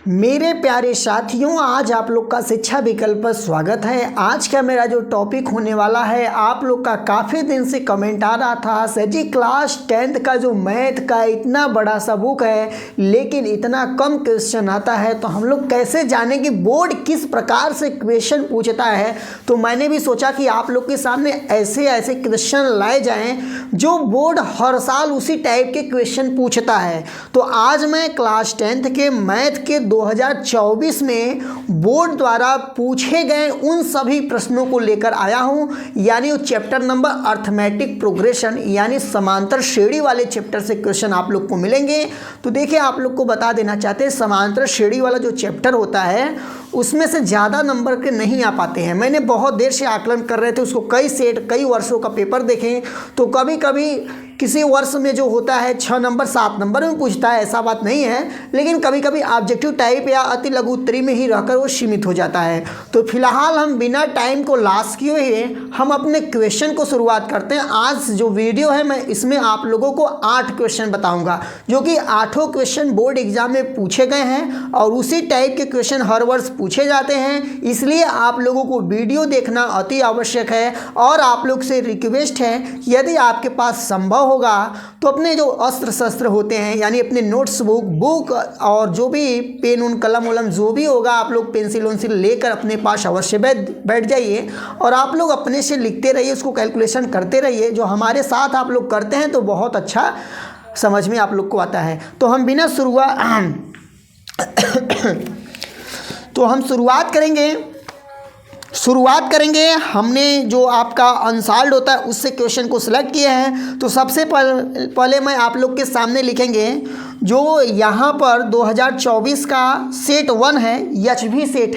मेरे प्यारे साथियों, आज आप लोग का शिक्षा विकल्प पर स्वागत है। आज का मेरा जो टॉपिक होने वाला है, आप लोग का काफ़ी दिन से कमेंट आ रहा था, सर जी क्लास 10th का जो मैथ का इतना बड़ा सा बुक है लेकिन इतना कम क्वेश्चन आता है, तो हम लोग कैसे जानें कि बोर्ड किस प्रकार से क्वेश्चन पूछता है। तो मैंने भी सोचा कि आप लोग के सामने ऐसे ऐसे क्वेश्चन लाए जाएँ जो बोर्ड हर साल उसी टाइप के क्वेश्चन पूछता है। तो आज मैं क्लास 10th के मैथ के 2024 में बोर्ड द्वारा पूछे गए उन सभी प्रश्नों को लेकर आया हूं, यानी वो चैप्टर नंबर अर्थमेटिक प्रोग्रेशन यानी समांतर श्रेणी वाले चैप्टर से क्वेश्चन आप लोग को मिलेंगे। तो देखिए, आप लोग को बता देना चाहते हैं, समांतर श्रेणी वाला जो चैप्टर होता है उसमें से ज़्यादा नंबर के नहीं आ पाते हैं। मैंने बहुत देर से आकलन कर रहे थे, उसको कई वर्षों का पेपर देखें तो कभी कभी किसी वर्ष में जो होता है 6 नंबर 7 नंबर में पूछता है, ऐसा बात नहीं है, लेकिन कभी कभी ऑब्जेक्टिव टाइप या अति लघु उत्तरी में ही रहकर वो सीमित हो जाता है। तो फिलहाल हम बिना टाइम को लॉस किए हुए हम अपने क्वेश्चन को शुरुआत करते हैं। आज जो वीडियो है मैं इसमें आप लोगों को 8 क्वेश्चन बताऊंगा, जो कि 8 क्वेश्चन बोर्ड एग्जाम में पूछे गए हैं और उसी टाइप के क्वेश्चन हर वर्ष पूछे जाते हैं। इसलिए आप लोगों को वीडियो देखना अति आवश्यक है और आप लोग से रिक्वेस्ट है कि यदि आपके पास संभव होगा तो अपने जो अस्त्र शस्त्र होते हैं, यानी अपने नोट्स बुक और जो भी पेन उन कलम वलम जो भी होगा, आप लोग पेंसिल वेंसिल लेकर अपने पास अवश्य बैठ जाइए और आप लोग अपने से लिखते रहिए, उसको कैलकुलेशन करते रहिए। जो हमारे साथ आप लोग करते हैं तो बहुत अच्छा समझ में आप लोग को आता है। तो हम बिना शुरुआत करेंगे। हमने जो आपका अनसॉल्व्ड होता है उससे क्वेश्चन को सिलेक्ट किए हैं। तो सबसे पहले मैं आप लोग के सामने लिखेंगे जो यहाँ पर 2024 का सेट 1 है, एचबी सेट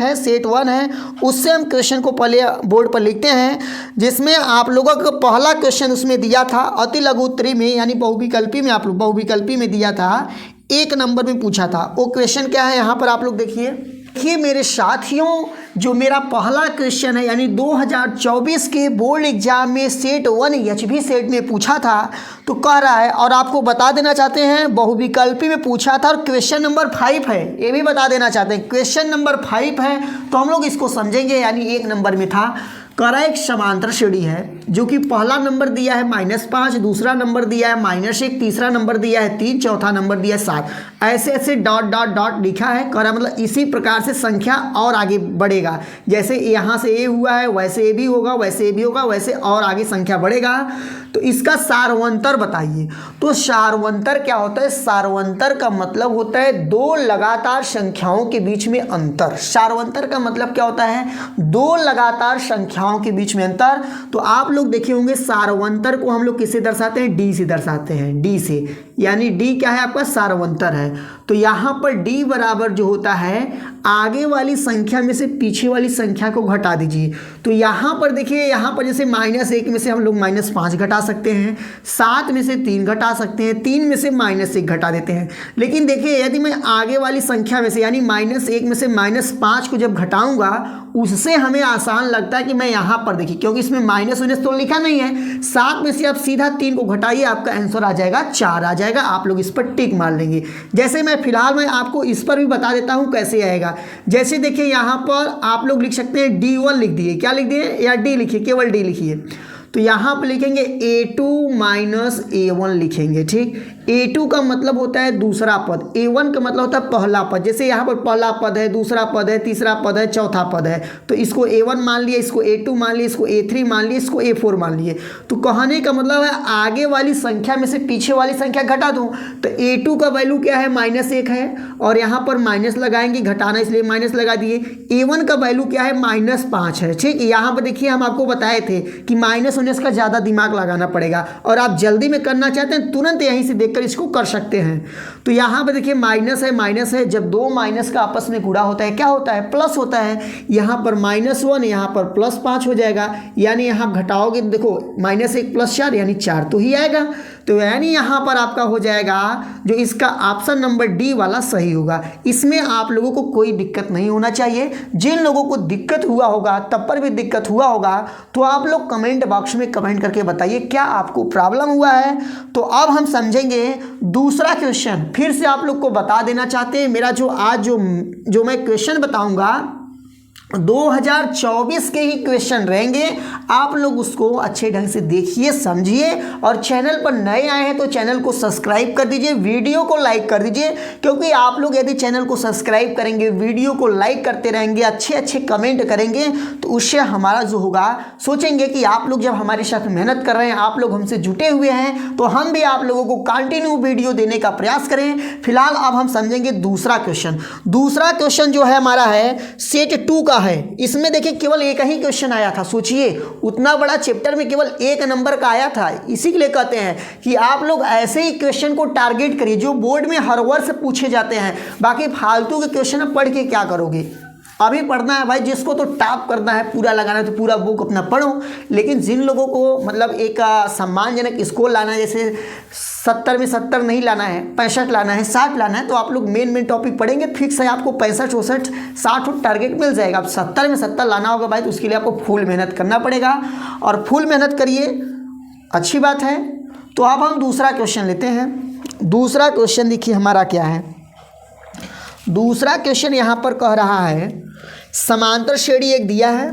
है, सेट 1 है, उससे हम क्वेश्चन को पहले बोर्ड पर लिखते हैं, जिसमें आप लोगों को पहला क्वेश्चन उसमें दिया था अति लघु उत्तरी में, यानी बहुविकल्पी में, आप लोग बहुविकल्पी में दिया था, 1 नंबर में पूछा था। वो क्वेश्चन क्या है यहाँ पर आप लोग देखिए मेरे साथियों, जो मेरा पहला क्वेश्चन है, यानी 2024 के बोर्ड एग्जाम में सेट 1 एचबी सेट में पूछा था, तो कह रहा है, और आपको बता देना चाहते हैं बहुविकल्पी में पूछा था और क्वेश्चन नंबर 5 है, ये भी बता देना चाहते हैं, क्वेश्चन नंबर 5 है। तो हम लोग इसको समझेंगे, यानी 1 नंबर में था, करा एक समांतर श्रेणी है जो कि पहला नंबर दिया है -5, दूसरा नंबर दिया है -1, तीसरा नंबर दिया है 3, चौथा नंबर दिया है 7, ऐसे ऐसे डॉट डॉट डॉट लिखा है। करा मतलब इसी प्रकार से संख्या और आगे बढ़ेगा, जैसे यहाँ से ए हुआ है वैसे ए भी होगा, वैसे ए भी होगा, वैसे और आगे संख्या बढ़ेगा। तो इसका सारवंतर बताइए। तो सारवंतर क्या होता है? सारवंतर का मतलब होता है 2 लगातार संख्याओं के बीच में अंतर। सारवंतर का मतलब क्या होता है? 2 लगातार संख्याओं के बीच में अंतर। तो आप लोग देखे होंगे सारवंतर को हम लोग किससे दर्शाते हैं? डी से दर्शाते हैं, डी से, यानी डी क्या है आपका? सारवंतर है। तो यहाँ पर डी बराबर जो होता है, आगे वाली संख्या में से पीछे वाली संख्या को घटा दीजिए। तो यहाँ पर देखिए, यहाँ पर जैसे -1 में से हम लोग -5 घटा सकते हैं, 7 में से 3 घटा सकते हैं, 3 में से -1 घटा देते हैं। लेकिन देखिए, यदि मैं आगे वाली संख्या में से, यानी -1 में से -5 को जब घटाऊंगा, उससे हमें आसान लगता है कि मैं यहाँ पर देखिए, क्योंकि इसमें -19 तो लिखा नहीं है, 7 में से आप सीधा 3 को घटाइए, आपका आंसर आ जाएगा 4 आ जाएगा। आप लोग इस पर टिक मार लेंगे। जैसे मैं फिलहाल मैं आपको इस पर भी बता देता हूँ कैसे आएगा। जैसे देखिए, यहाँ पर आप लोग लिख सकते हैं D1 लिख दिए, क्या लिख दिए, या D लिखिए, केवल D लिखिए। तो यहाँ पर लिखेंगे A2 - A1 लिखेंगे, ठीक। A2 का मतलब होता है दूसरा पद, A1 का मतलब होता है पहला पद। जैसे यहाँ पर पहला पद है, दूसरा पद है, तीसरा पद है, चौथा पद है, तो इसको A1 मान लिया, इसको A2 मान लिया, इसको A3 मान लिया, इसको A4 मान लिए। तो कहने का मतलब है आगे वाली संख्या में से पीछे वाली संख्या घटा दूँ। तो A2 का वैल्यू क्या है? -1 है, और यहाँ पर माइनस लगाएंगे, घटाना इसलिए माइनस लगा दिए। A1 का वैल्यू क्या है? -5 है, ठीक। यहाँ पर देखिए, हम आपको बताए थे कि -19 का ज़्यादा दिमाग लगाना पड़ेगा, और आप जल्दी में करना चाहते हैं तुरंत यहीं से देखकर इसको कर सकते हैं। तो यहाँ पे देखिए माइनस है, जब 2 माइनस का आपस में गुणा होता है क्या होता है? प्लस होता है। यहाँ पर -1, यहाँ पर +5 हो जाएगा, यानी यहाँ घटाओगे देखो, -1 + 4 यानी 4 तो ही आएगा। तो यानी यहाँ पर आपका हो जाएगा जो इसका ऑप्शन नंबर डी वाला सही होगा। इसमें आप लोगों को कोई दिक्कत नहीं होना चाहिए। जिन लोगों को दिक्कत हुआ होगा, तब पर भी दिक्कत हुआ होगा, तो आप लोग कमेंट बॉक्स में कमेंट करके बताइए क्या आपको प्रॉब्लम हुआ है। तो अब हम समझेंगे दूसरा क्वेश्चन। फिर से आप लोग को बता देना चाहते हैं, मेरा जो आज जो मैं क्वेश्चन बताऊंगा 2024 के ही क्वेश्चन रहेंगे। आप लोग उसको अच्छे ढंग से देखिए, समझिए, और चैनल पर नए आए हैं तो चैनल को सब्सक्राइब कर दीजिए, वीडियो को लाइक कर दीजिए, क्योंकि आप लोग यदि चैनल को सब्सक्राइब करेंगे, वीडियो को लाइक करते रहेंगे, अच्छे अच्छे कमेंट करेंगे, तो उससे हमारा जो होगा, सोचेंगे कि आप लोग जब हमारे साथ मेहनत कर रहे हैं, आप लोग हमसे जुटे हुए हैं, तो हम भी आप लोगों को कंटिन्यू वीडियो देने का प्रयास करें। फिलहाल अब हम समझेंगे दूसरा क्वेश्चन। दूसरा क्वेश्चन जो है हमारा है सेट 2 का है। इसमें देखिए केवल एक ही क्वेश्चन आया था। सोचिए, उतना बड़ा चैप्टर में केवल एक नंबर का आया था। इसी के लिए कहते हैं कि आप लोग ऐसे ही क्वेश्चन को टारगेट करिए जो बोर्ड में हर वर्ष पूछे जाते हैं। बाकी फालतू के क्वेश्चन पढ़ के क्या करोगे? अभी पढ़ना है भाई, जिसको तो टॉप करना है, पूरा लगाना है, तो पूरा बुक अपना पढ़ो। लेकिन जिन लोगों को मतलब एक सम्मानजनक स्कोर लाना है, जैसे 70 में 70 नहीं लाना है, 65 लाना है, 60 लाना है, तो आप लोग मेन टॉपिक पढ़ेंगे, फिक्स है आपको 65, 64, 60 टारगेट मिल जाएगा। अब 70 में 70 लाना होगा भाई, तो उसके लिए आपको फुल मेहनत करना पड़ेगा, और फुल मेहनत करिए, अच्छी बात है। तो अब हम दूसरा क्वेश्चन लेते हैं। दूसरा क्वेश्चन देखिए हमारा क्या है। दूसरा क्वेश्चन यहाँ पर कह रहा है समांतर श्रेणी एक दिया है,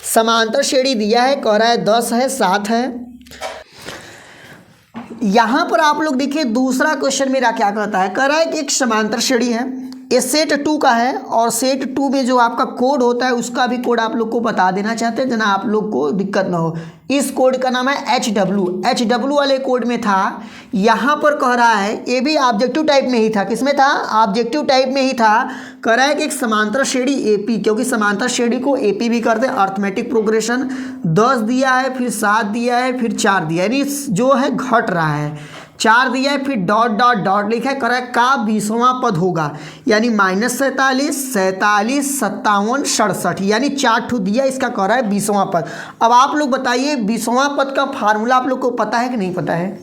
समांतर श्रेणी दिया है, कह रहा है 10 है, 7 है। यहाँ पर आप लोग देखिए दूसरा क्वेश्चन मेरा क्या कहता है, कह रहा है कि एक समांतर श्रेणी है, ये सेट 2 का है, और सेट 2 में जो आपका कोड होता है उसका भी कोड आप लोग को बता देना चाहते हैं, जना आप लोग को दिक्कत ना हो। इस कोड का नाम है HW वाले कोड में था। यहाँ पर कह रहा है, ये भी ऑब्जेक्टिव टाइप में ही था। किसमें था? ऑब्जेक्टिव टाइप में ही था। कह रहा है कि एक समांतर श्रेणी AP, क्योंकि समांतर श्रेणी को AP भी करते हैं, अर्थमेटिक प्रोग्रेशन 10 दिया है, फिर 7 दिया है, फिर 4 दिया है, यानी जो है घट रहा है, 4 दिया है, फिर डॉट डॉट डॉट लिखा है, करा का 20वां पद होगा, यानी -47, 47, 57, 67, यानी 4 ठो दिया, इसका कह रहा है 20वां पद। अब आप लोग बताइए 20वां पद का फार्मूला आप लोग को पता है कि नहीं पता है?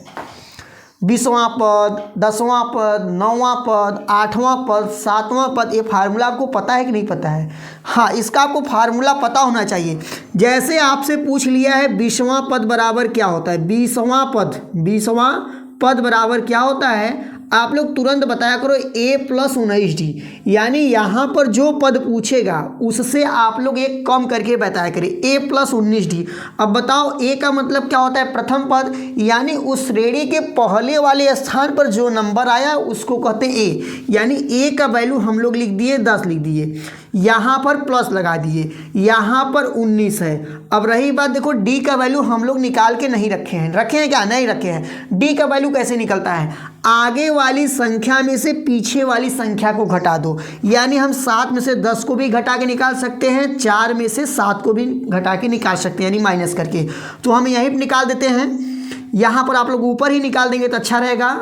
20वां पद, 10वां पद, 9वां पद, 8वां पद, 7वां पद, ये फार्मूला आपको पता है कि नहीं पता है? हाँ, इसका आपको फार्मूला पता होना चाहिए। जैसे आपसे पूछ लिया है 20वां पद बराबर क्या होता है, 20वां पद बराबर क्या होता है, आप लोग तुरंत बताया करो A + 19D, यानी यहाँ पर जो पद पूछेगा उससे आप लोग एक कम करके बताया करें, A + 19D। अब बताओ A का मतलब क्या होता है? प्रथम पद, यानी उस श्रेणी के पहले वाले स्थान पर जो नंबर आया उसको कहते हैं A, यानी A का वैल्यू हम लोग लिख दिए 10 लिख दिए, यहाँ पर प्लस लगा दिए, यहाँ पर 19 है। अब रही बात, देखो D का वैल्यू हम लोग निकाल के नहीं रखे हैं, रखे हैं क्या? नहीं रखे हैं। D का वैल्यू कैसे निकलता है? आगे वाली संख्या में से पीछे वाली संख्या को घटा दो, यानी हम 7 में से 10 को भी घटा के निकाल सकते हैं, 4 में से 7 को भी घटा के निकाल सकते हैं, यानी माइनस करके। तो हम यहीं पर निकाल देते हैं, यहाँ पर आप लोग ऊपर ही निकाल देंगे तो अच्छा रहेगा।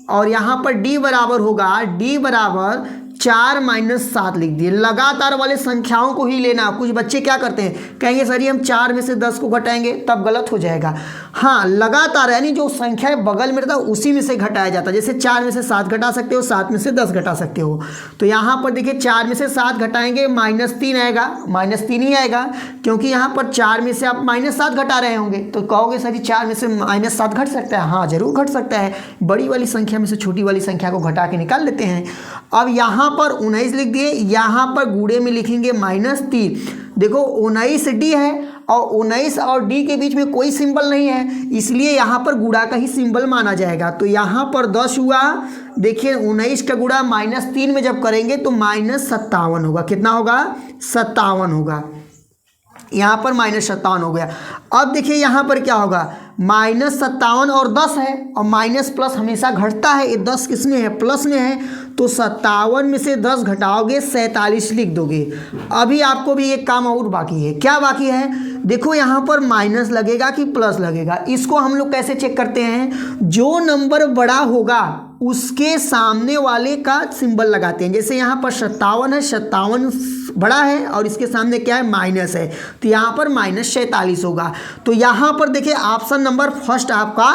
और यहाँ पर D बराबर होगा, D बराबर 4 - 7 लिख दिए। लगातार वाले संख्याओं को ही लेना। कुछ बच्चे क्या करते हैं, कहेंगे सर ये हम 4 में से 10 को घटाएंगे, तब गलत हो जाएगा। हाँ, लगातार यानी जो संख्या है बगल में रहता है उसी में से घटाया जाता है। जैसे 4 में से 7 घटा सकते हो, 7 में से 10 घटा सकते हो। तो यहाँ पर देखिए 4 में से 7 घटाएंगे -3 आएगा, -3 ही आएगा, क्योंकि यहाँ पर 4 में से आप -7 घटा रहे होंगे। तो कहोगे सर 4 में से -7 घट सकता है? हाँ, जरूर घट सकता है। बड़ी वाली संख्या में से छोटी वाली संख्या को घटा के निकाल लेते हैं। अब यहाँ पर 19 लिख दिए, यहाँ पर गुणे में लिखेंगे -3। देखो 19D है, और 19 और D के बीच में कोई सिंबल नहीं है, इसलिए यहाँ पर गुणा का ही सिंबल माना जाएगा। तो यहाँ पर 10 हुआ, देखिए 19 का गुणा -3 में जब करेंगे तो -57 होगा। कितना होगा? 57 होगा। यहाँ पर -57 हो गया। अब देखिए यहाँ पर क्या होगा, -57 और 10 है, और माइनस प्लस हमेशा घटता है। ये 10 किस में है? प्लस में है। तो 57 में से 10 घटाओगे 47 लिख दोगे। अभी आपको भी एक काम और बाकी है। क्या बाकी है? देखो यहाँ पर माइनस लगेगा कि प्लस लगेगा, इसको हम लोग कैसे चेक करते हैं? जो नंबर बड़ा होगा उसके सामने वाले का सिंबल लगाते हैं। जैसे यहाँ पर 57 है, 57 बड़ा है और इसके सामने क्या है, माइनस है, तो यहाँ पर -47 होगा। तो यहाँ पर देखिए ऑप्शन नंबर फर्स्ट आपका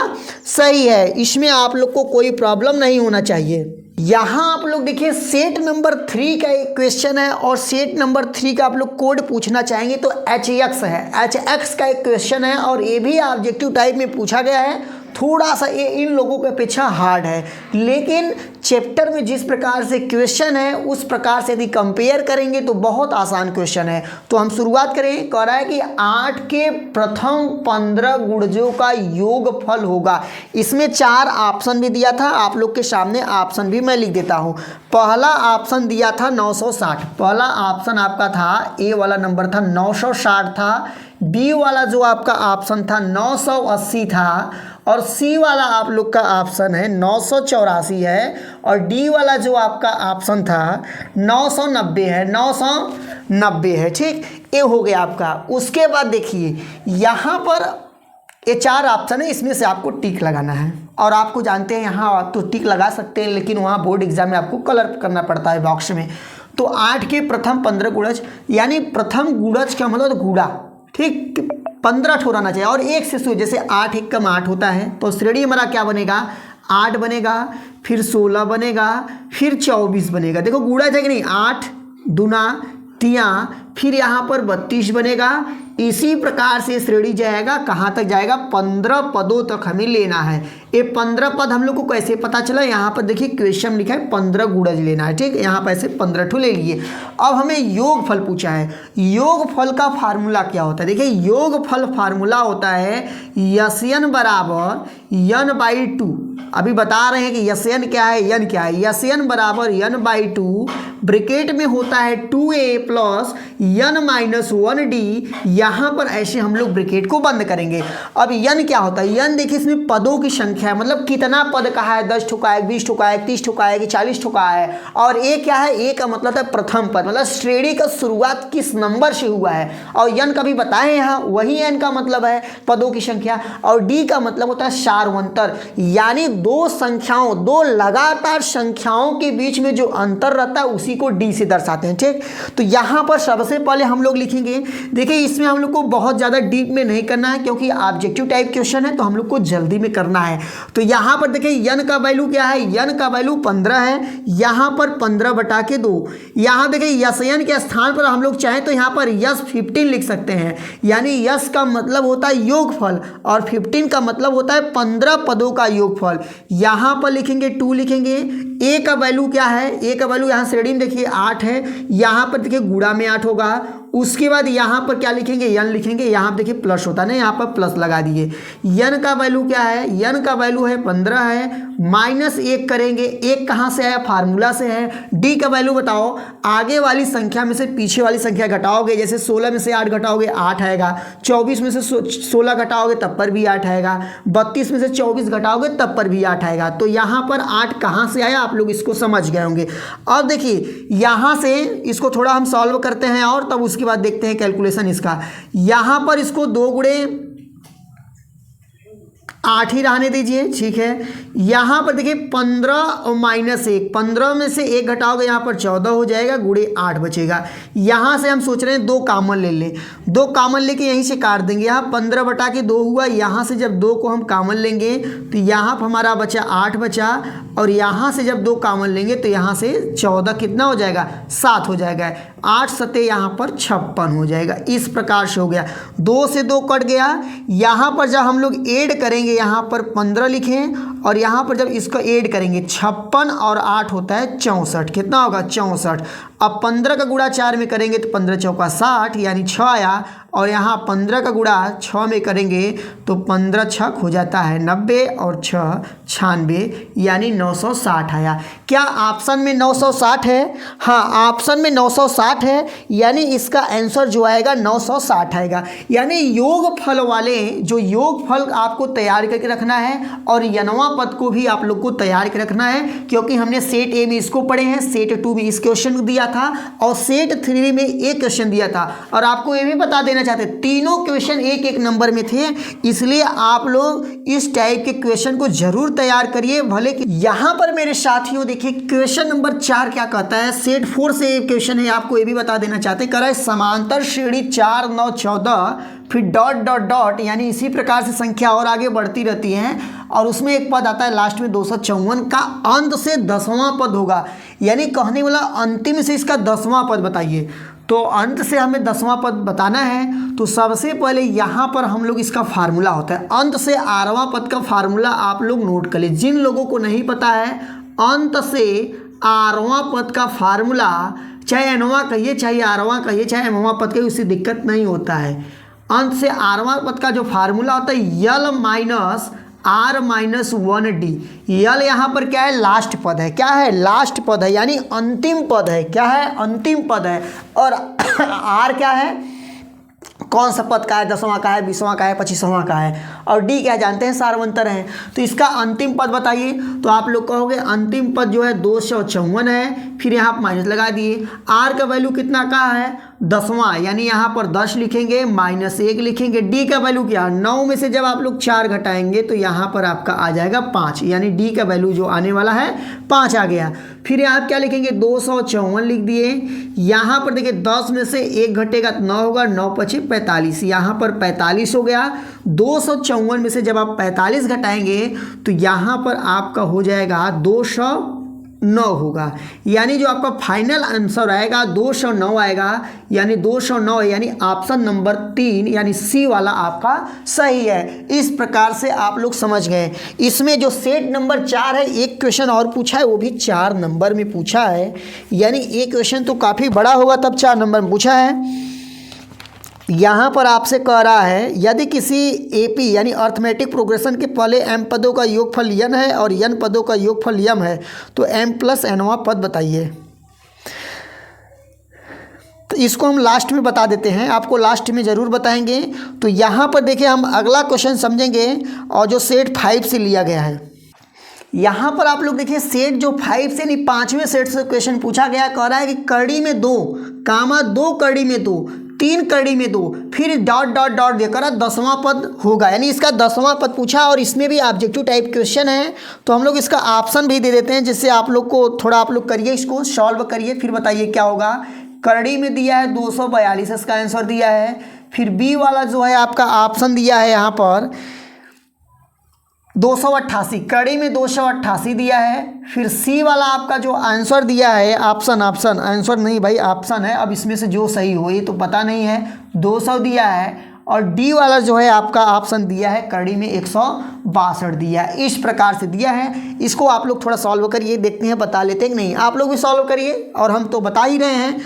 सही है, इसमें आप लोग को कोई प्रॉब्लम नहीं होना चाहिए। यहाँ आप लोग देखिए सेट नंबर 3 का एक क्वेश्चन है और सेट नंबर 3 का आप लोग कोड पूछना चाहेंगे तो HX है, HX का एक क्वेश्चन है और ये भी ऑब्जेक्टिव टाइप में पूछा गया है। थोड़ा सा ये इन लोगों के अपेक्षा हार्ड है, लेकिन चैप्टर में जिस प्रकार से क्वेश्चन है उस प्रकार से यदि कंपेयर करेंगे तो बहुत आसान क्वेश्चन है। तो हम शुरुआत करें, कह रहा है कि 8 के प्रथम 15 गुणजों का योगफल होगा। इसमें 4 ऑप्शन भी दिया था, आप लोग के सामने ऑप्शन भी मैं लिख देता हूँ। पहला ऑप्शन दिया था 960, पहला ऑप्शन आपका था, ए वाला नंबर था 960 था, बी वाला जो आपका ऑप्शन था 980 था और सी वाला आप लोग का ऑप्शन है 984 है और डी वाला जो आपका ऑप्शन था 990 है, 990 है। ठीक, ये हो गया आपका। उसके बाद देखिए यहाँ पर ये 4 ऑप्शन है, इसमें से आपको टिक लगाना है और आपको जानते हैं यहाँ आप तो टिक लगा सकते हैं, लेकिन वहाँ बोर्ड एग्जाम में आपको कलर करना पड़ता है बॉक्स में। तो 8 के प्रथम 15 गुणज, यानी प्रथम गुणज का मतलब गुणा, ठीक, 15 ठोराना चाहिए और एक से शुरू, जैसे 8 एक कम 8 होता है तो श्रेणी हमारा क्या बनेगा, 8 बनेगा, फिर 16 बनेगा, फिर 24 बनेगा। देखो गुणा है कि नहीं, 8 दूना 3, फिर यहाँ पर 32 बनेगा। इसी प्रकार से श्रेणी जाएगा, कहाँ तक जाएगा, 15 पदों तक हमें लेना है। ये 15 पद हम लोग को कैसे पता चला, यहाँ पर देखिए क्वेश्चन लिखा है 15 गुणज लेना है। ठीक, यहाँ पर ऐसे 15 ठो ले लिए। अब हमें योगफल पूछा है, योगफल का फार्मूला क्या होता है। देखिए योगफल फार्मूला होता है यन बराबर n/2। अभी बता रहे हैं कि यन क्या है, यन क्या है, यन बराबर n/2, ब्रैकेट में होता है 2a प्लस n-1d। यहाँ पर ऐसे हम लोग ब्रैकेट को बंद करेंगे। अब यन क्या होता है, यन देखिए इसमें पदों की संख्या है, मतलब कितना पद कहा है, 10 ठुका है, 20 ठुका है, 30 ठुका है कि 40 ठुका है। और ए क्या है, ए का मतलब है प्रथम पद, मतलब श्रेणी का शुरुआत किस नंबर से हुआ है। और यन का भी बताएं यहाँ, वही एन का मतलब है पदों की संख्या, और डी का मतलब होता है सार्वंतर, यानी दो संख्याओं, दो लगातार संख्याओं के बीच में जो अंतर रहता है उसी को डी से दर्शाते हैं। ठीक, तो यहाँ पर सबसे पहले हम लोग लिखेंगे, देखिए इसमें हम लोग को बहुत ज़्यादा डीप में नहीं करना है क्योंकि ऑब्जेक्टिव टाइप क्वेश्चन है, तो हम लोग को जल्दी में करना है। तो यहाँ पर देखिए यन का वैल्यू क्या है, यन का वैल्यू 15 है, यहाँ पर 15/2। यहाँ देखिए यन के स्थान पर हम लोग चाहें तो यहाँ पर यस 15 लिख सकते हैं, यानी यस का मतलब होता है योगफल और 15 का मतलब होता है 15 पदों का योगफल। यहाँ पर लिखेंगे 2 लिखेंगे। ए का वैल्यू क्या है, ए का वैल्यू यहाँ श्रेणी में देखिए 8 है, यहाँ पर देखिए गुणा में 8 होगा। उसके बाद यहाँ पर क्या लिखेंगे, यन लिखेंगे, यहाँ पर देखिए प्लस होता है ना, यहाँ पर प्लस लगा दिए। यन का वैल्यू क्या है, यन का वैल्यू है 15 है, -1 करेंगे, 1 कहाँ से आया, फार्मूला से है। डी का वैल्यू बताओ, आगे वाली संख्या में से पीछे वाली संख्या घटाओगे, जैसे 16 में से 8 घटाओगे 8 आएगा, 24 में से 16 घटाओगे तब पर भी 8 आएगा, 32 में से 24 घटाओगे तब पर भी 8 आएगा। तो यहाँ पर 8 कहाँ से आया, आप लोग इसको समझ गए होंगे। अब देखिए यहाँ से इसको थोड़ा हम सॉल्व करते हैं और तब उसके बाद देखते हैं कैलकुलेशन इसका। यहाँ पर इसको 2 गुणे 8 ही रहने दीजिए, ठीक है। यहाँ पर देखिए 15 और -1, 15 में से 1 घटाओगे यहाँ पर 14 हो जाएगा, गुणे 8 बचेगा। यहाँ से हम सोच रहे हैं 2 कॉमन ले लें, 2 कॉमन लेके यहीं से काट देंगे। यहाँ 15/2 हुआ, यहाँ से जब 2 को हम कॉमन लेंगे तो यहाँ पर हमारा बचा 8 बचा, और यहाँ से जब 2 कॉमन लेंगे तो यहाँ से 14 कितना हो जाएगा, 7 हो जाएगा। 8 सते यहाँ पर 56 हो जाएगा। इस प्रकार से हो गया, 2 से 2 कट गया। यहाँ पर जब हम लोग ऐड करेंगे, यहाँ पर 15 लिखें और यहाँ पर जब इसको ऐड करेंगे 56 और 8 होता है 64, कितना होगा 64। अब 15 का गुणा 4 में करेंगे तो 15 चौका 60, यानी 6 आया, और यहाँ 15 का गुणा 6 में करेंगे तो 15 छक हो जाता है 90 और 6 96, यानी 960 आया। क्या ऑप्शन में 960 है? हाँ, ऑप्शन में 960 है, यानी इसका आंसर जो आएगा 960 आएगा। यानी योगफल वाले, जो योगफल आपको तैयार करके रखना है और यनवा पद को भी आप लोग को तैयार करके रखना है, क्योंकि हमने सेट ए में इसको पढ़े हैं, सेट 2 में इस क्वेश्चन दिया था और सेट 3 में एक क्वेश्चन दिया था। और आपको ये भी बता देना देना चाहते हैं। तीनों क्वेश्चन एक एक नंबर में थे, इसलिए आप लोग इस टाइप के क्वेश्चन को जरूर तैयार करिए। भले कि यहाँ पर मेरे साथियों देखिए क्वेश्चन नंबर 4 क्या कहता है, सेट 4 से क्वेश्चन है, आपको ये भी बता देना चाहते हैं। कह रहा है समांतर श्रेणी 4 9 14 फिर डॉट डॉट डॉट, यानी इसी प्रकार से संख्या और आगे बढ़ती रहती है और उसमें एक पद आता है लास्ट में 254 का अंत से 10वां पद होगा, यानी कहने वाला अंतिम से इसका 10वां पद बताइए। तो अंत से हमें 10वां पद बताना है, तो सबसे पहले यहाँ पर हम लोग इसका फार्मूला होता है अंत से 8वां पद का फार्मूला आप लोग नोट कर लीजिए। जिन लोगों को नहीं पता है अंत से 8वां पद का फार्मूला, चाहे nवां कहिए चाहे 8वां कहिए चाहे mवां पद कहिए, उससे दिक्कत नहीं होता है। अंत से 8वां पद का जो फार्मूला होता है यल माइनस आर माइनस 1d। यल यहाँ पर क्या है, लास्ट पद है। क्या है, लास्ट पद है, यानी अंतिम पद है। क्या है, अंतिम पद है। और आर क्या है, कौन सा पद का है, 10वां का है, 20वां का है, 25वां का है। और डी क्या जानते हैं, सार्वंतर है। तो इसका अंतिम पद बताइए, तो आप लोग कहोगे अंतिम पद जो है 254 है, फिर यहाँ पर माइनस लगा दिए। आर का वैल्यू कितना का है, 10वां, यानी यहाँ पर 10 लिखेंगे -1 लिखेंगे। डी का वैल्यू क्या, 9 में से जब आप लोग 4 घटाएंगे तो यहाँ पर आपका आ जाएगा 5, यानी डी का वैल्यू जो आने वाला है 5 आ गया। फिर यहाँ क्या लिखेंगे, 254 लिख दिए। यहाँ पर देखिए 10 में से 1 घटेगा तो 9 होगा, 9 × 5 = 45, यहाँ पर 45 हो गया। 254 में से जब आप 45 घटाएंगे तो यहाँ पर आपका हो जाएगा 209 होगा, यानी जो आपका फाइनल आंसर आएगा 209 आएगा, यानी 209, यानी ऑप्शन नंबर 3 यानी सी वाला आपका सही है। इस प्रकार से आप लोग समझ गए। इसमें जो सेट नंबर 4 है, एक क्वेश्चन और पूछा है, वो भी 4 नंबर में पूछा है, यानी एक क्वेश्चन तो काफ़ी बड़ा होगा तब 4 नंबर में पूछा है। यहाँ पर आपसे कह रहा है यदि किसी एपी यानी अर्थमेटिक प्रोग्रेशन के पहले m पदों का योगफल n है और n पदों का योगफल m है तो m + nवां पद बताइए। तो इसको हम लास्ट में बता देते हैं, आपको लास्ट में ज़रूर बताएंगे। तो यहाँ पर देखिए हम अगला क्वेश्चन समझेंगे और जो सेट 5 से लिया गया है। यहाँ पर आप लोग देखिए सेट जो 5 से नहीं 5वें सेट से क्वेश्चन पूछा गया। कह रहा है कि कड़ी में 2, 2 कड़ी में 2, 3 कड़ी में 2, फिर डॉट डॉट डॉट देकर 10वां पद होगा, यानी इसका 10वां पद पूछा। और इसमें भी ऑब्जेक्टिव टाइप क्वेश्चन है, तो हम लोग इसका ऑप्शन भी दे देते हैं, जिससे आप लोग को थोड़ा आप लोग करिए, इसको सॉल्व करिए, फिर बताइए क्या होगा। कड़ी में दिया है 242, इसका आंसर दिया है। फिर बी वाला जो है आपका ऑप्शन दिया है यहाँ पर 288, कड़ी में 288 दिया है। फिर सी वाला आपका जो आंसर दिया है ऑप्शन आंसर नहीं भाई ऑप्शन है, अब इसमें से जो सही हो ये तो पता नहीं है, 200 दिया है। और डी वाला जो है आपका ऑप्शन दिया है कड़ी में 162 दिया है। इस प्रकार से दिया है, इसको आप लोग थोड़ा सॉल्व करिए, देखते हैं बता लेते हैं कि नहीं। आप लोग भी सॉल्व करिए, और हम तो बता ही रहे हैं।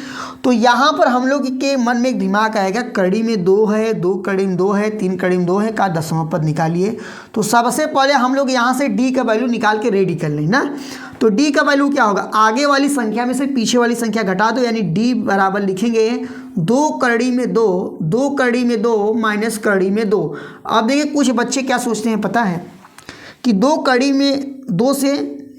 तो यहाँ पर हम लोग के मन में एक दिमाग आएगा, कड़ी में 2 है, 2 कड़ी में 2 है, 3 कड़ी में 2 है, का 10वां पद निकालिए। तो सबसे पहले हम लोग यहाँ से डी का वैल्यू निकाल के रेडी कर लें ना। तो डी का वैल्यू क्या होगा, आगे वाली संख्या में से पीछे वाली संख्या घटा दो, यानी डी बराबर लिखेंगे 2 कड़ी में 2, 2 कड़ी में 2 माइनस कड़ी में 2। अब देखिए कुछ बच्चे क्या सोचते हैं पता है, कि 2 कड़ी में 2 से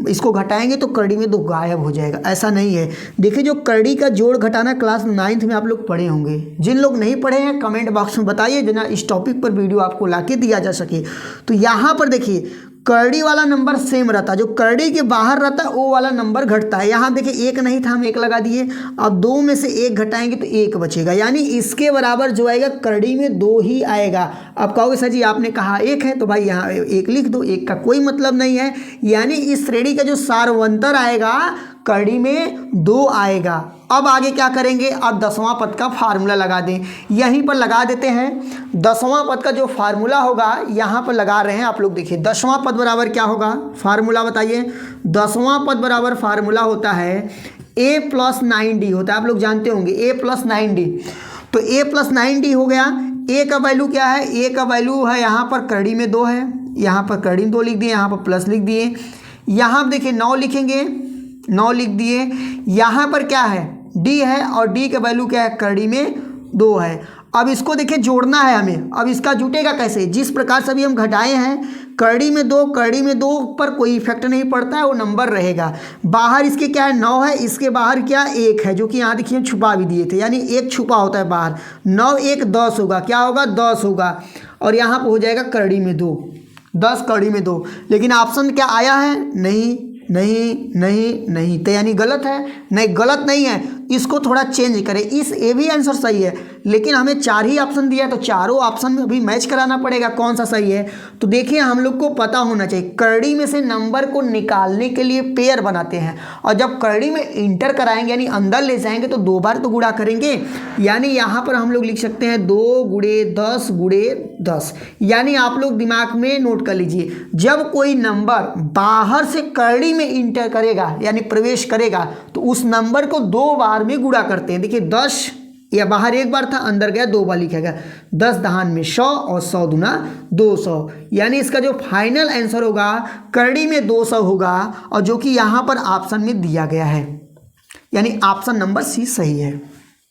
इसको घटाएंगे तो कड़ी में 2 गायब हो जाएगा। ऐसा नहीं है। देखिए जो कड़ी का जोड़ घटाना क्लास 9th में आप लोग पढ़े होंगे, जिन लोग नहीं पढ़े हैं कमेंट बॉक्स में बताइए, जना इस टॉपिक पर वीडियो आपको लाके दिया जा सके। तो यहाँ पर देखिए करड़ी वाला नंबर सेम रहता है, जो करड़ी के बाहर रहता है वो वाला नंबर घटता है। यहाँ देखिए 1 नहीं था, हम 1 लगा दिए। अब 2 में से 1 घटाएंगे तो 1 बचेगा, यानी इसके बराबर जो आएगा करड़ी में 2 ही आएगा। अब कहोगे सर जी आपने कहा 1 है, तो भाई यहाँ 1 लिख दो, 1 का कोई मतलब नहीं है। यानी इस श्रेणी का जो सार्वंतर आएगा कड़ी में 2 आएगा। अब आगे क्या करेंगे, अब 10वां पद का फार्मूला लगा दें, यहीं पर लगा देते हैं। 10वां पद का जो फार्मूला होगा यहाँ पर लगा रहे हैं आप लोग। देखिए 10वां पद बराबर क्या होगा, फार्मूला बताइए। 10वां पद बराबर फार्मूला होता है a + 9d होता है, आप लोग जानते होंगे a + 9d। तो a + 9d हो गया। a का वैल्यू क्या है, a का वैल्यू है यहाँ पर कड़ी में 2 है, यहाँ पर कड़ी में 2 लिख दिए, यहाँ पर प्लस लिख दिए। यहाँ देखिए 9 लिखेंगे, 9 लिख दिए। यहाँ पर क्या है, d है, और d का वैल्यू क्या है, कड़ी में 2 है। अब इसको देखिए जोड़ना है हमें। अब इसका जुटेगा कैसे, जिस प्रकार से अभी हम घटाए हैं कड़ी में 2 पर कोई इफेक्ट नहीं पड़ता है, वो नंबर रहेगा। बाहर इसके क्या है 9 है, इसके बाहर क्या 1 है, जो कि यहाँ देखिए छुपा भी दिए थे, यानी 1 छुपा होता है बाहर। 9 1 10 होगा, क्या होगा 10 होगा, और यहाँ पर हो जाएगा कड़ी में 2, 10 कड़ी में 2। लेकिन ऑप्शन क्या आया है, नहीं नहीं नहीं नहीं, तो यानी गलत है। नहीं, गलत नहीं है, इसको थोड़ा चेंज करें। इस ये भी आंसर सही है, लेकिन हमें 4 ही ऑप्शन दिया है, तो चारों ऑप्शन में अभी मैच कराना पड़ेगा कौन सा सही है। तो देखिए हम लोग को पता होना चाहिए, करड़ी में से नंबर को निकालने के लिए पेयर बनाते हैं, और जब करड़ी में इंटर कराएंगे यानी अंदर ले जाएंगे तो 2 बार तो गुणा करेंगे। यानी यहाँ पर हम लोग लिख सकते हैं 2 गुणे 10 गुणे 10। यानी आप लोग दिमाग में नोट कर लीजिए, जब कोई नंबर बाहर से करड़ी में इंटर करेगा यानी प्रवेश करेगा, तो उस नंबर को 2 बार में गुणा करते हैं। देखिए 10 या बाहर 1 बार था, अंदर गया 2 बार लिखा गया, 10 दहान में 100 और 100 दूना 200। यानी इसका जो फाइनल आंसर होगा करड़ी में 200 होगा, और जो कि यहाँ पर ऑप्शन में दिया गया है, यानी ऑप्शन नंबर सी सही है।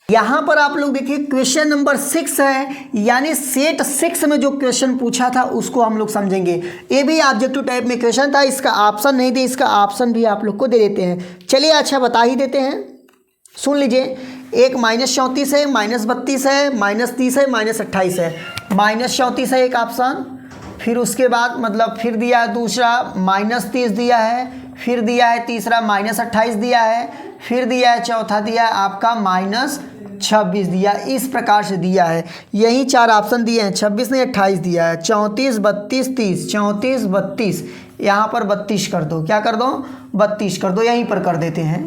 यहाँ पर आप लोग देखिए क्वेश्चन नंबर 6 है, यानी सेट 6 में जो क्वेश्चन पूछा था उसको हम लोग समझेंगे। ये भी ऑब्जेक्टिव टाइप में क्वेश्चन था, इसका ऑप्शन नहीं दे, इसका ऑप्शन भी आप लोग को दे देते हैं। चलिए अच्छा बता ही देते हैं, सुन लीजिए। एक -34 है, -32 है, -30 है, -28 है। -34 है एक ऑप्शन, फिर उसके बाद मतलब फिर दिया है दूसरा -30 दिया है, फिर दिया है तीसरा -28 दिया है, फिर दिया है चौथा दिया है आपका -26 दिया, इस प्रकार से दिया है। यही 4 ऑप्शन दिए हैं, 26 नहीं 28 दिया है, 34 32 30, 34 32, यहाँ पर 32 कर दो, क्या कर दो 32 कर दो, यहीं पर कर देते हैं।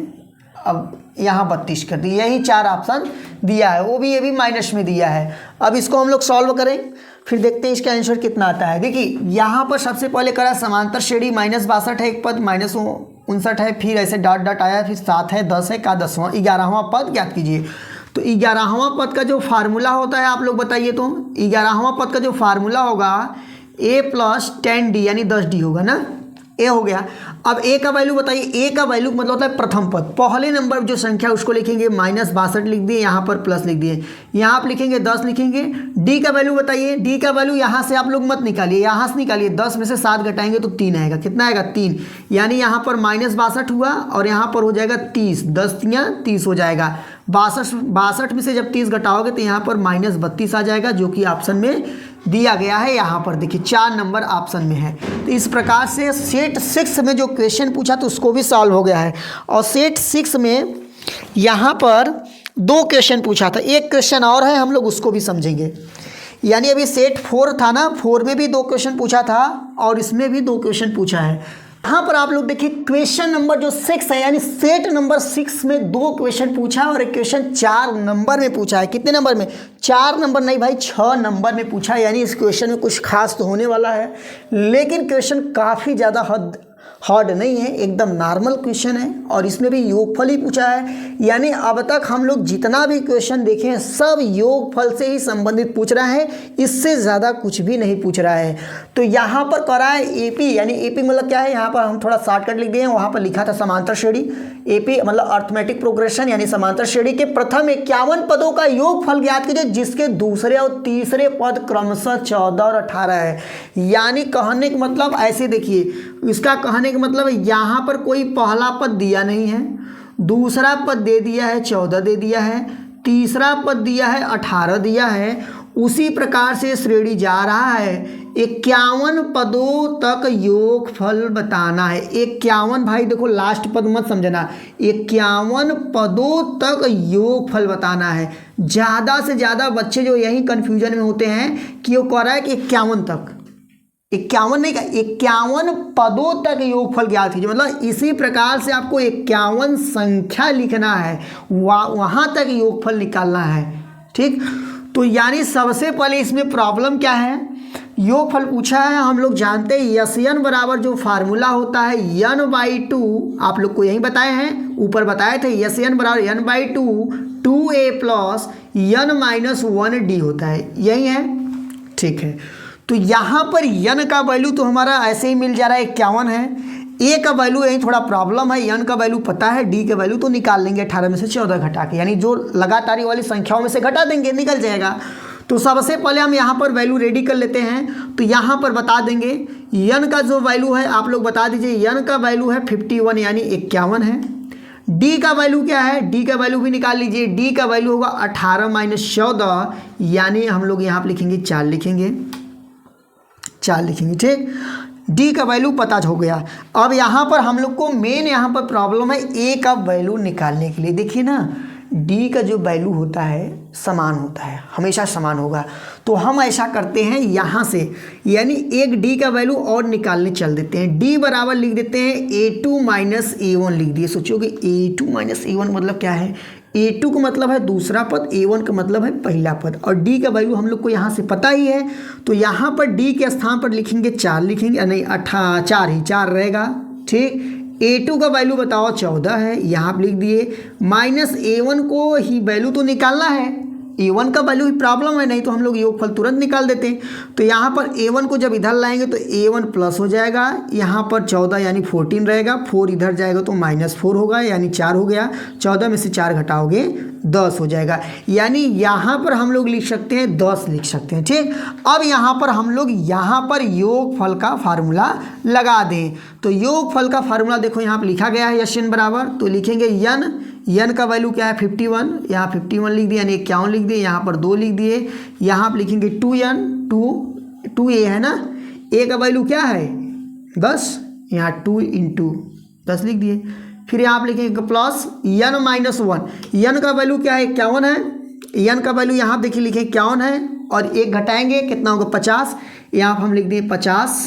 अब यहाँ 32 कर दी, यही 4 ऑप्शन दिया है, वो भी ये भी माइनस में दिया है। अब इसको हम लोग सॉल्व करें, फिर देखते हैं इसका आंसर कितना आता है। देखिए यहाँ पर सबसे पहले करा समांतर श्रेणी, -62 है एक पद, -59 है, फिर ऐसे डॉट डॉट आया, फिर 7 है, 10 है, का 10वां 11वां पद ज्ञात कीजिए। तो 11वां पद का जो फार्मूला होता है आप लोग बताइए, तो 11वां पद का जो फार्मूला होगा a + 10d यानी 10d होगा ना, ए हो गया। अब ए का वैल्यू बताइए, ए का वैल्यू मतलब होता है प्रथम पद, पहले नंबर जो संख्या उसको लिखेंगे, -62 लिख दिए, यहाँ पर प्लस लिख दिए, यहाँ आप लिखेंगे 10 लिखेंगे। डी का वैल्यू बताइए, डी का वैल्यू यहाँ से आप लोग मत निकालिए, यहाँ से निकालिए, 10 में से 7 घटाएंगे तो 3 आएगा, कितना आएगा 3, यानी यहाँ पर -62 हुआ और यहाँ पर हो जाएगा 30, 10 या 30 हो जाएगा। 62 में से जब 30 घटाओगे तो यहाँ पर -32 आ जाएगा, जो कि ऑप्शन में दिया गया है। यहाँ पर देखिए 4 नंबर ऑप्शन में है। तो इस प्रकार से सेट 6 में जो क्वेश्चन पूछा तो उसको भी सॉल्व हो गया है। और सेट 6 में यहाँ पर 2 क्वेश्चन पूछा था, एक क्वेश्चन और है, हम लोग उसको भी समझेंगे। यानी अभी सेट 4 था ना, 4 में भी 2 क्वेश्चन पूछा था और इसमें भी 2 क्वेश्चन पूछा है। यहाँ पर आप लोग देखिए क्वेश्चन नंबर जो 6 है, यानी सेट नंबर 6 में 2 क्वेश्चन पूछा और एक क्वेश्चन 4 नंबर में पूछा है। कितने नंबर में? 4 नंबर नहीं भाई, 6 नंबर में पूछा है। यानी इस क्वेश्चन में कुछ खास तो होने वाला है, लेकिन क्वेश्चन काफ़ी ज़्यादा हार्ड नहीं है, एकदम नॉर्मल क्वेश्चन है। और इसमें भी योगफल ही पूछा है, यानी अब तक हम लोग जितना भी क्वेश्चन देखे हैं सब योगफल से ही संबंधित पूछ रहा है, इससे ज़्यादा कुछ भी नहीं पूछ रहा है। तो यहाँ पर करा है एपी, यानी एपी मतलब क्या है, यहाँ पर हम थोड़ा शॉर्टकट लिख दिए हैं, वहाँ पर लिखा था समांतर श्रेणी। एपी मतलब अर्थमेटिक प्रोग्रेशन, यानी समांतर श्रेणी के प्रथम 51 पदों का योगफल ज्ञात कीजिए, जिसके दूसरे और तीसरे पद क्रमशः 14 और 18 है। यानी कहने का मतलब ऐसे देखिए, इसका कहने का मतलब यहाँ पर कोई पहला पद दिया नहीं है, दूसरा पद दे दिया है 14 दे दिया है, तीसरा पद दिया है 18 दिया है। उसी प्रकार से श्रेणी जा रहा है, 51 पदों तक योगफल बताना है। 51 भाई देखो लास्ट पद मत समझना, 51 पदों तक योगफल बताना है। ज़्यादा से ज़्यादा बच्चे जो यही कन्फ्यूजन में होते हैं कि वो कह रहा है कि 51 तक, 51 नहीं का 51 पदों तक योगफल ज्ञात कीजिए। मतलब इसी प्रकार से आपको 51 संख्या लिखना है, वहाँ तक योगफल निकालना है। ठीक, तो यानी सबसे पहले इसमें प्रॉब्लम क्या है, योगफल पूछा है। हम लोग जानते हैं यन बराबर जो फार्मूला होता है n/2, आप लोग को यही बताए हैं, ऊपर बताए थे, यन बराबर n/2 2a प्लस n-1d होता है, यही है। ठीक है, तो यहाँ पर यन का वैल्यू तो हमारा ऐसे ही मिल जा रहा है 51 है, ए का वैल्यू यही थोड़ा प्रॉब्लम है, यन का वैल्यू पता है, डी का वैल्यू तो निकाल लेंगे 18 में से 14 घटा के, यानी जो लगातारी वाली संख्याओं में से घटा देंगे निकल जाएगा। तो सबसे पहले हम यहाँ पर वैल्यू रेडी कर लेते हैं। तो यहाँ पर बता देंगे n का जो वैल्यू है आप लोग बता दीजिए। n का वैल्यू है 51 यानी 51 है। d का वैल्यू क्या है, d का वैल्यू भी निकाल लीजिए। d का वैल्यू होगा 18 - 14 यानी हम लोग यहाँ पर लिखेंगे 4 लिखेंगे, 4 लिखेंगे। ठीक, d का वैल्यू पता हो गया। अब यहाँ पर हम लोग को मेन यहाँ पर प्रॉब्लम है a का वैल्यू निकालने के लिए। देखिए ना, d का जो वैल्यू होता है समान होता है, हमेशा समान होगा। तो हम ऐसा करते हैं यहाँ से, यानी एक d का वैल्यू और निकालने चल देते हैं। d बराबर लिख देते हैं a2 - a1 लिख दिए। सोचो कि a2 - a1 मतलब क्या है, a2 का मतलब है दूसरा पद, a1 का मतलब है पहला पद, और d का वैल्यू हम लोग को यहाँ से पता ही है। तो यहाँ पर d के स्थान पर लिखेंगे 4 लिखेंगे, नहीं 4 ही 4 रहेगा। ठीक, a2 का वैल्यू बताओ 14 है, यहाँ पर लिख दिए। माइनस a1 को ही वैल्यू तो निकालना है, a1 का वैल्यू ही प्रॉब्लम है, नहीं तो हम लोग योगफल तुरंत निकाल देते हैं। तो यहाँ पर a1 को जब इधर लाएंगे तो a1 प्लस हो जाएगा, यहाँ पर 14 यानी 14 रहेगा, 4 इधर जाएगा तो -4 होगा यानी 4 हो गया। 14 में से 4 घटाओगे 10 हो जाएगा, यानी यहाँ पर हम लोग लिख सकते हैं 10 लिख सकते हैं। ठीक, अब यहाँ पर हम लोग यहाँ पर योगफल का फार्मूला लगा दें। तो योगफल का फार्मूला देखो यहाँ पर लिखा गया है यशन बराबर, तो लिखेंगे n का वैल्यू क्या है 51, यहाँ 51 लिख दिया, यानी 51 लिख दिए, यहाँ पर 2 लिख दिए, यहाँ पर लिखेंगे 2n 2a है ना, a का वैल्यू क्या है 10, यहाँ 2 × 10 लिख दिए। फिर यहाँ पर लिखेंगे प्लस n - 1, n का वैल्यू क्या है 51 है, n का वैल्यू यहाँ देखिए लिखे 51 है, और 1 घटाएंगे कितना होगा 50, यहाँ पर हम लिख दिए 50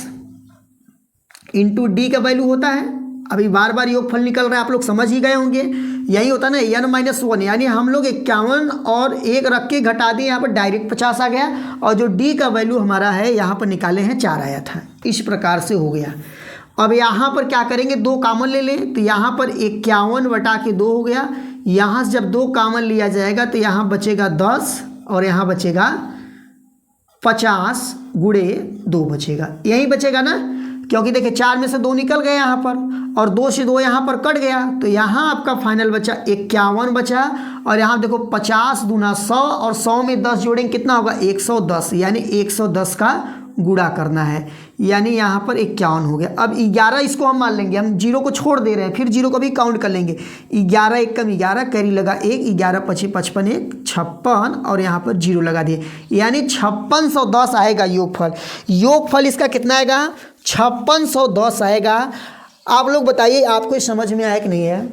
× d का वैल्यू होता है। अभी बार बार योगफल निकल रहा है, आप लोग समझ ही गए होंगे, यही होता है ना n - 1, यानी हम लोग 51 और 1 रख के घटा दिए, यहाँ पर डायरेक्ट 50 आ गया, और जो d का वैल्यू हमारा है यहाँ पर निकाले हैं 4 आया था। इस प्रकार से हो गया। अब यहाँ पर क्या करेंगे, 2 कॉमन ले लें, तो यहाँ पर 51/2 हो गया। यहाँ से जब 2 कॉमन लिया जाएगा तो यहाँ बचेगा 10 और यहाँ बचेगा 50 × 2 बचेगा, यही बचेगा ना, क्योंकि देखिए 4 में से 2 निकल गए यहाँ पर, और 2 से 2 यहाँ पर कट गया, तो यहाँ आपका फाइनल बचा 51 बचा। और यहाँ देखो 50 दूना 100, और 100 में 10 जोड़ेंगे कितना होगा 110, यानी 110 का गुणा करना है, यानी यहाँ पर 51 हो गया। अब 11 इसको हम मान लेंगे, हम 0 को छोड़ दे रहे हैं, फिर 0 को भी काउंट कर लेंगे। 11 1 कम 11, कैरी लगा 1, 11 × 5 = 55, 56, और यहाँ पर 0 लगा दिए, यानी 5610 आएगा योगफल। योगफल इसका कितना आएगा 5610 आएगा। आप लोग बताइए आपको समझ में आया कि नहीं है।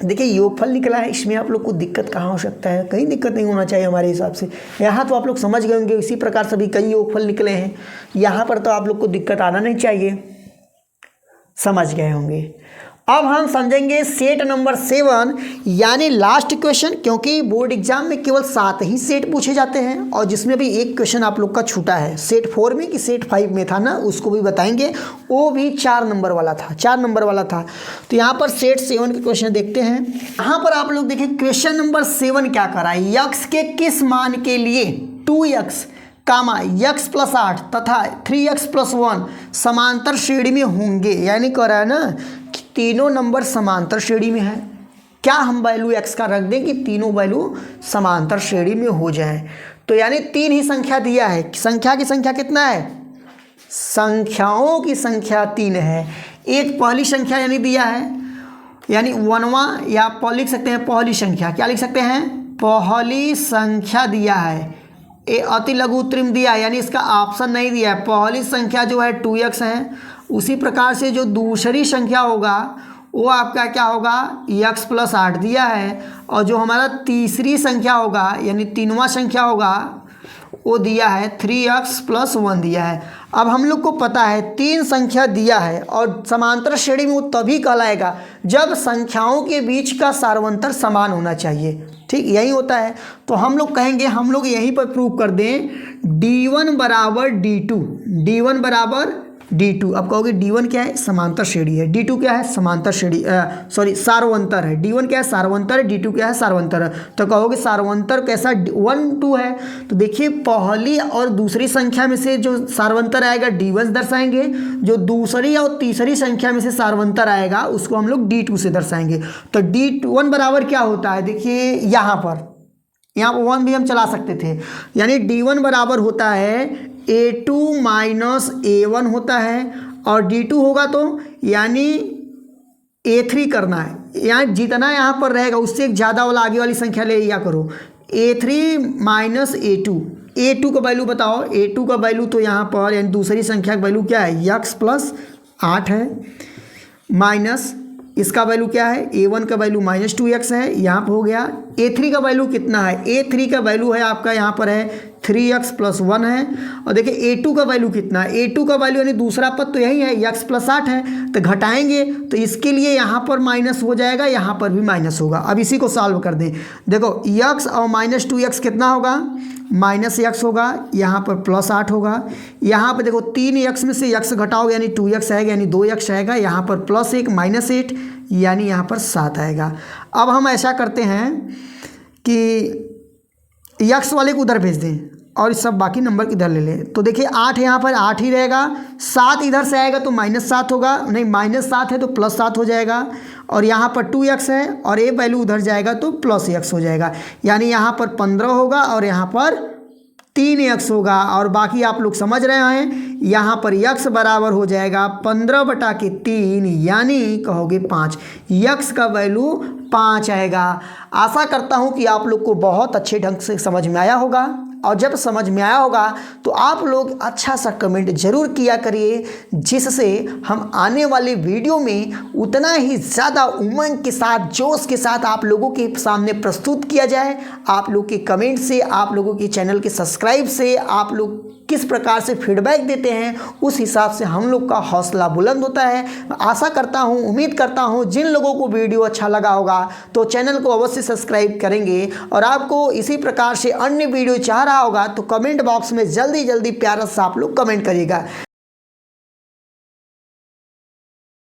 देखिए योगफल निकला है, इसमें आप लोग को दिक्कत कहाँ हो सकता है, कहीं दिक्कत नहीं होना चाहिए हमारे हिसाब से। यहाँ तो आप लोग समझ गए होंगे, इसी प्रकार से भी कई योगफल निकले हैं, यहाँ पर तो आप लोग को दिक्कत आना नहीं चाहिए, समझ गए होंगे। अब हम समझेंगे सेट नंबर 7 यानी लास्ट क्वेश्चन, क्योंकि बोर्ड एग्जाम में केवल 7 ही सेट पूछे जाते हैं, और जिसमें भी एक क्वेश्चन आप लोग का छूटा है सेट 4 में कि सेट 5 में था ना, उसको भी बताएंगे, वो भी 4 नंबर वाला था, 4 नंबर वाला था। तो यहाँ पर सेट 7 के क्वेश्चन देखते हैं। यहाँ पर आप लोग देखिए क्वेश्चन नंबर 7 क्या करा है, यक्स के किस मान के लिए 2x, x + 8 तथा 3x + 1 समांतर श्रेणी में होंगे, यानी कह रहा है ना कि तीनों नंबर समांतर श्रेणी में है। क्या हम वैल्यू x का रख दें कि तीनों वैल्यू समांतर श्रेणी में हो जाए, तो यानी 3 ही संख्या दिया है। संख्या की संख्या कितना है, संख्याओं की संख्या 3 है। एक पहली संख्या यानी दिया है, यानी 1वां, या आप लिख सकते हैं पहली संख्या, क्या लिख सकते हैं पहली संख्या दिया है। अति लघु उत्तरीम दिया है, यानी इसका ऑप्शन नहीं दिया है। पहली संख्या जो है 2x है, उसी प्रकार से जो दूसरी संख्या होगा वो आपका क्या होगा x + 8 दिया है, और जो हमारा तीसरी संख्या होगा यानी 3वां संख्या होगा वो दिया है 3x + 1 दिया है। अब हम लोग को पता है 3 संख्या दिया है, और समांतर श्रेणी में वो तभी कहलाएगा जब संख्याओं के बीच का सार्वंतर समान होना चाहिए। ठीक, यही होता है। तो हम लोग कहेंगे, हम लोग यहीं पर प्रूव कर दें d1 = d2, d1 = d2। अब कहोगे d1 क्या है, समांतर श्रेणी है, d2 क्या है, समांतर श्रेणी सार्वंतर है। d1 क्या है, सार्वंतर है, d2 क्या है, सार्वंतर है। तो कहोगे सार्वंतर कैसा, 1 2 है। तो देखिए पहली और दूसरी संख्या में से जो सार्वंतर आएगा d1 दर्शाएंगे, जो दूसरी और तीसरी संख्या में से सार्वंतर आएगा उसको हम लोग d2 से दर्शाएंगे। तो d1 बराबर क्या होता है, देखिए यहाँ पर यहाँ पर 1 भी हम चला सकते थे, यानी D1 बराबर होता है A2 माइनस A1 होता है, और D2 होगा तो यानी A3 करना है, यहाँ जितना यहाँ पर रहेगा उससे एक ज़्यादा वाला आगे वाली संख्या ले लिया करो। A3 माइनस A2 का वैल्यू बताओ। A2 का वैल्यू तो यहाँ पर यानी दूसरी संख्या का वैल्यू क्या है, x प्लस 8 है, माइनस इसका वैल्यू क्या है, A1 का वैल्यू माइनस 2x है, यहाँ पर हो गया। A3 का वैल्यू कितना है, A3 का वैल्यू है आपका यहाँ पर है 3x प्लस 1 है, और देखिए A2 का वैल्यू कितना है, A2 का वैल्यू यानी दूसरा पद तो यही है x प्लस 8 है, तो घटाएंगे तो इसके लिए यहाँ पर माइनस हो जाएगा, यहाँ पर भी माइनस होगा। अब इसी को सॉल्व कर दें, देखो x और माइनस 2x कितना होगा, माइनस x होगा, यहाँ पर प्लस 8 होगा, यहाँ पर देखो 3x में से x घटाओगे यानी 2x आएगा, यानी 2x आएगा, यहाँ पर प्लस 1 माइनस 8 यानी यहाँ पर 7 आएगा। अब हम ऐसा करते हैं कि x वाले को उधर भेज दें और सब बाकी नंबर इधर ले लें, तो देखिए 8 यहाँ पर 8 ही रहेगा, 7 इधर से आएगा तो माइनस 7 होगा, नहीं माइनस 7 है तो प्लस 7 हो जाएगा, और यहाँ पर 2x है और ये वैल्यू उधर जाएगा तो प्लस x हो जाएगा, यानी यहाँ पर 15 होगा और यहाँ पर 3x होगा। और बाकी आप लोग समझ रहे हैं, यहाँ पर x बराबर हो जाएगा 15/3 यानी कहोगे 5, x का वैल्यू 5 आएगा। आशा करता हूँ कि आप लोग को बहुत अच्छे ढंग से समझ में आया होगा, और जब समझ में आया होगा तो आप लोग अच्छा सा कमेंट ज़रूर किया करिए, जिससे हम आने वाले वीडियो में उतना ही ज़्यादा उमंग के साथ, जोश के साथ आप लोगों के सामने प्रस्तुत किया जाए। आप लोग के कमेंट से, आप लोगों के चैनल के सब्सक्राइब से, आप लोग किस प्रकार से फीडबैक देते हैं उस हिसाब से हम लोग का हौसला बुलंद होता है। आशा करता हूँ, उम्मीद करता हूँ जिन लोगों को वीडियो अच्छा लगा होगा तो चैनल को अवश्य सब्सक्राइब करेंगे, और आपको इसी प्रकार से अन्य वीडियो चाह रहा होगा तो कमेंट बॉक्स में जल्दी जल्दी प्यारा सा आप लोग कमेंट करिएगा।